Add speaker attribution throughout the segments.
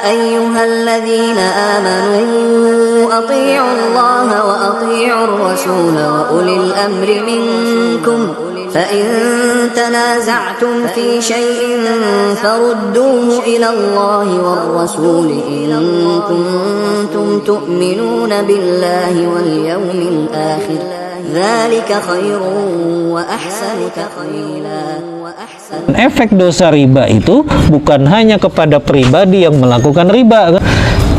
Speaker 1: أيها الذين آمنوا أطيعوا الله وأطيعوا الرسول وأولي الأمر منكم فإن تنازعتم في شيء فردوه إلى الله والرسول إن كنتم تؤمنون بالله واليوم الآخر ذلك خير وأحسن تأويلا.
Speaker 2: Efek dosa riba itu bukan hanya kepada pribadi yang melakukan riba,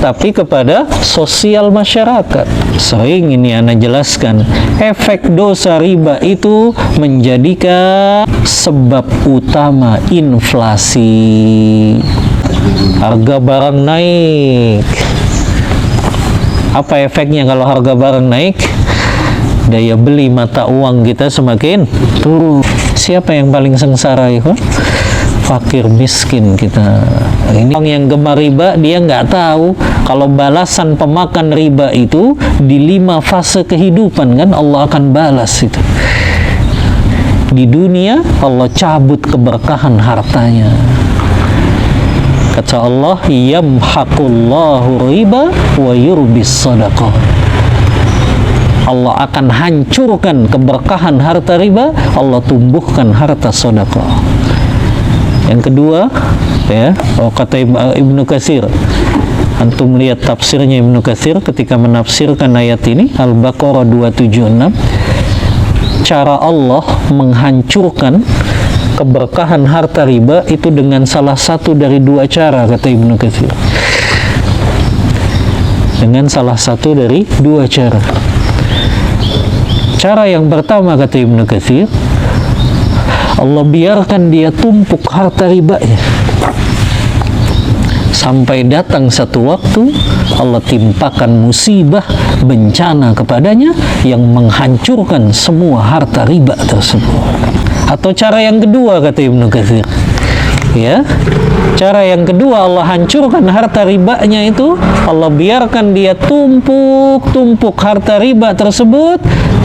Speaker 2: tapi kepada sosial masyarakat. Sering ini Ana jelaskan, efek dosa riba itu menjadikan sebab utama inflasi. Harga barang naik. Apa efeknya kalau harga barang naik? Daya beli mata uang kita semakin turun. Siapa yang paling sengsara itu? Fakir miskin kita. Ini orang yang gemar riba, dia nggak tahu kalau balasan pemakan riba itu di 5 fase kehidupan, kan Allah akan balas itu. Di dunia Allah cabut keberkahan hartanya. Kata Allah, yamhaqullahu riba wa yurbis shadaqah. Allah akan hancurkan keberkahan harta riba, Allah tumbuhkan harta sedekah. Yang kedua, ya, kata Ibnu Katsir. Antum lihat tafsirnya Ibnu Katsir ketika menafsirkan ayat ini, Al-Baqarah 276. Cara Allah menghancurkan keberkahan harta riba itu dengan salah satu dari 2 cara, kata Ibnu Katsir. Dengan salah satu dari 2 cara. Cara yang pertama, kata Ibnu Katsir, Allah biarkan dia tumpuk harta ribanya sampai datang satu waktu Allah timpakan musibah, bencana kepadanya yang menghancurkan semua harta riba tersebut. Atau cara yang kedua, kata Ibnu Katsir, ya, cara yang kedua, Allah hancurkan harta ribanya itu, Allah biarkan dia tumpuk harta riba tersebut,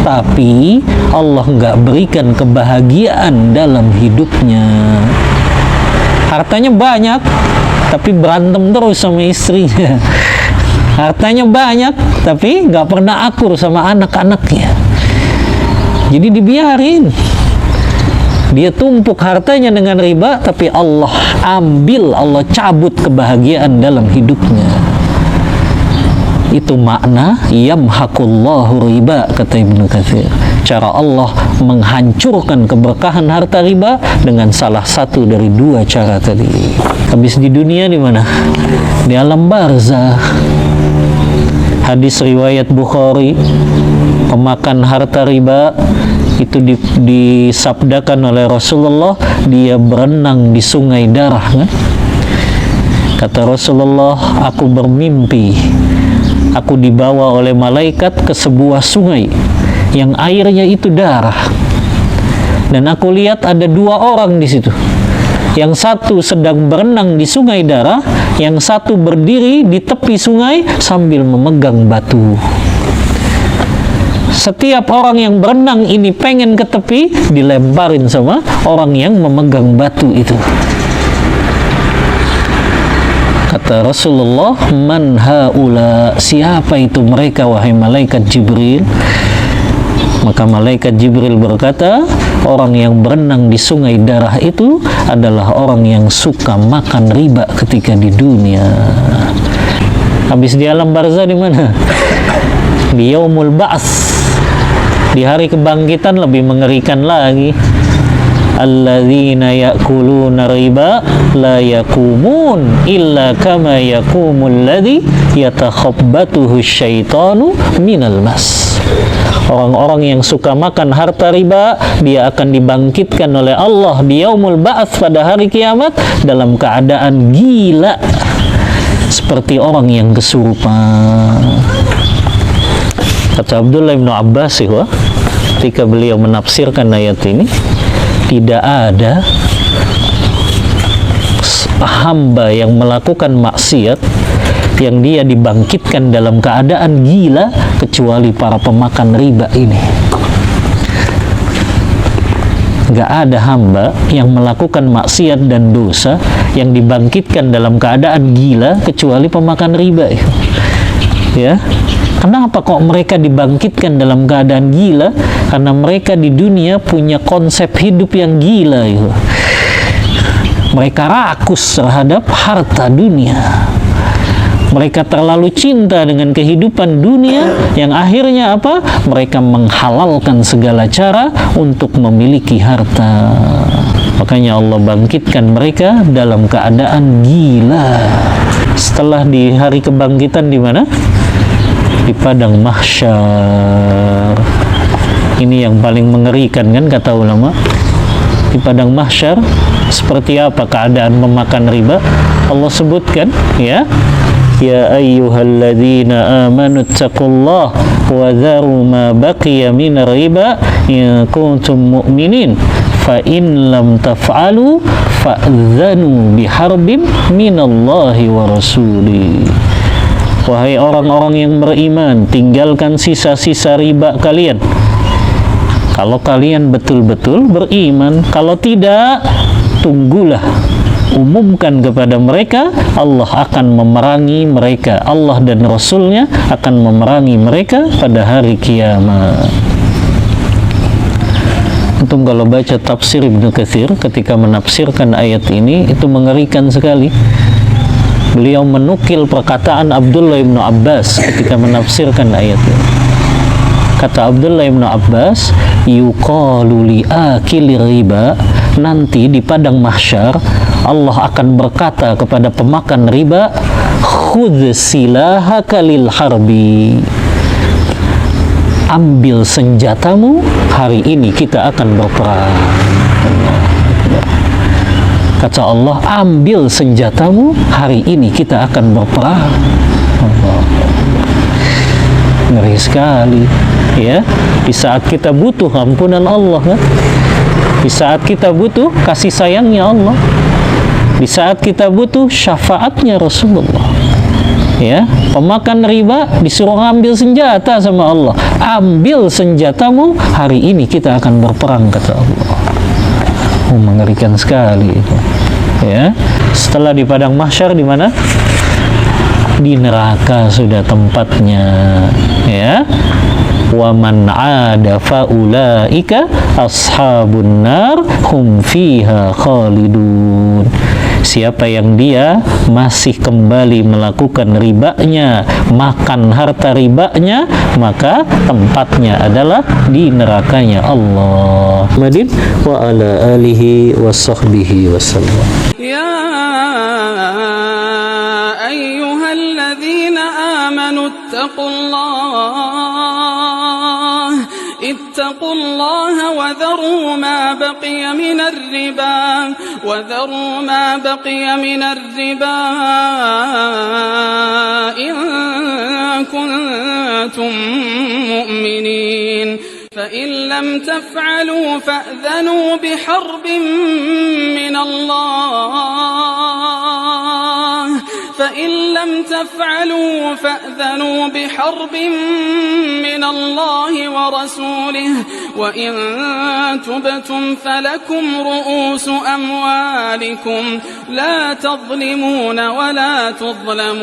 Speaker 2: tapi Allah nggak berikan kebahagiaan dalam hidupnya. Hartanya banyak, tapi berantem terus sama istrinya. Hartanya banyak, tapi nggak pernah akur sama anak-anaknya. Jadi dibiarin. Dia tumpuk hartanya dengan riba, tapi Allah ambil, Allah cabut kebahagiaan dalam hidupnya. Itu makna yamhaqullahu riba, kata Ibnu Katsir. Cara Allah menghancurkan keberkahan harta riba dengan salah satu dari 2 cara tadi. Habis di dunia di mana? Di alam barzah. Hadis riwayat Bukhari, pemakan harta riba itu disabdakan oleh Rasulullah, dia berenang di sungai darah, kan? Kata Rasulullah, aku bermimpi aku dibawa oleh malaikat ke sebuah sungai yang airnya itu darah, dan aku lihat ada 2 orang di situ. Yang satu sedang berenang di sungai darah, yang satu berdiri di tepi sungai sambil memegang batu. Setiap orang yang berenang ini pengen ke tepi, dilemparin sama orang yang memegang batu itu. Kata Rasulullah, man haula, siapa itu mereka wahai malaikat Jibril? Maka malaikat Jibril berkata, orang yang berenang di sungai darah itu adalah orang yang suka makan riba ketika di dunia. Habis di alam barzah di mana? Di yaumul ba'ts, di hari kebangkitan lebih mengerikan lagi. Alladzina ya'kuluna riba la yaqumun illa kama yaqumul ladzi yatakhabbatuhu syaitanu minal mas. Orang-orang yang suka makan harta riba, dia akan dibangkitkan oleh Allah di yaumul ba'ats, pada hari kiamat, dalam keadaan gila seperti orang yang kesurupan. Kata Abdullah bin Abbas ketika beliau menafsirkan ayat ini, tidak ada hamba yang melakukan maksiat yang dia dibangkitkan dalam keadaan gila kecuali para pemakan riba ini. Gak ada hamba yang melakukan maksiat dan dosa yang dibangkitkan dalam keadaan gila kecuali pemakan riba. Ya, kenapa kok mereka dibangkitkan dalam keadaan gila? Karena mereka di dunia punya konsep hidup yang gila. Mereka rakus terhadap harta dunia. Mereka terlalu cinta dengan kehidupan dunia yang akhirnya apa? Mereka menghalalkan segala cara untuk memiliki harta. Makanya Allah bangkitkan mereka dalam keadaan gila. Setelah di hari kebangkitan di mana? Di padang mahsyar. Ini yang paling mengerikan kan kata ulama. Di padang mahsyar seperti apa keadaan memakan riba? Allah sebutkan, ya. Ya ayyuhalladzina amanu taqullaha wa dharu ma baqiya minar riba in kuntum mu'minin fa in lam taf'alu fa'dzanu biharbin minallahi wa rasulih. Wahai orang-orang yang beriman, tinggalkan sisa-sisa riba kalian kalau kalian betul-betul beriman. Kalau tidak, tunggulah, umumkan kepada mereka, Allah akan memerangi mereka. Allah dan Rasulnya akan memerangi mereka pada hari kiamat. Antum kalau baca tafsir Ibnu Katsir ketika menafsirkan ayat ini, itu mengerikan sekali. Beliau menukil perkataan Abdullah bin Abbas ketika menafsirkan ayat ini. Kata Abdullah bin Abbas, yuqalu li akili riba, nanti di padang mahsyar Allah akan berkata kepada pemakan riba, khudh silahaka lil harbi, ambil senjatamu, hari ini kita akan berperang. Kata Allah, ambil senjatamu, hari ini kita akan berperang. Ngeri sekali, ya. Di saat kita butuh ampunan Allah, kan? Di saat kita butuh kasih sayangnya Allah, di saat kita butuh syafaatnya Rasulullah, ya. Pemakan riba disuruh ambil senjata sama Allah, ambil senjatamu, hari ini kita akan berperang, kata Allah. Mengerikan sekali itu, ya. Setelah di padang mahsyar di mana? Di neraka sudah tempatnya, ya. Wa man 'ada faulaika ashabun nar hum fiha khalidun. Siapa yang dia masih kembali melakukan ribanya, makan harta ribanya, maka tempatnya adalah di nerakanya Allah. Madin wa ala alihi wa sahbihi wasallam.
Speaker 3: Ya ayyuhalladzina amanu اتقوا الله وذروا ما بقي من الربا إن كنتم مؤمنين فإن لم تفعلوا فأذنوا بحرب من الله ورسوله وإن تبتم فلكم رؤوس أموالكم لا تظلمون ولا تظلمون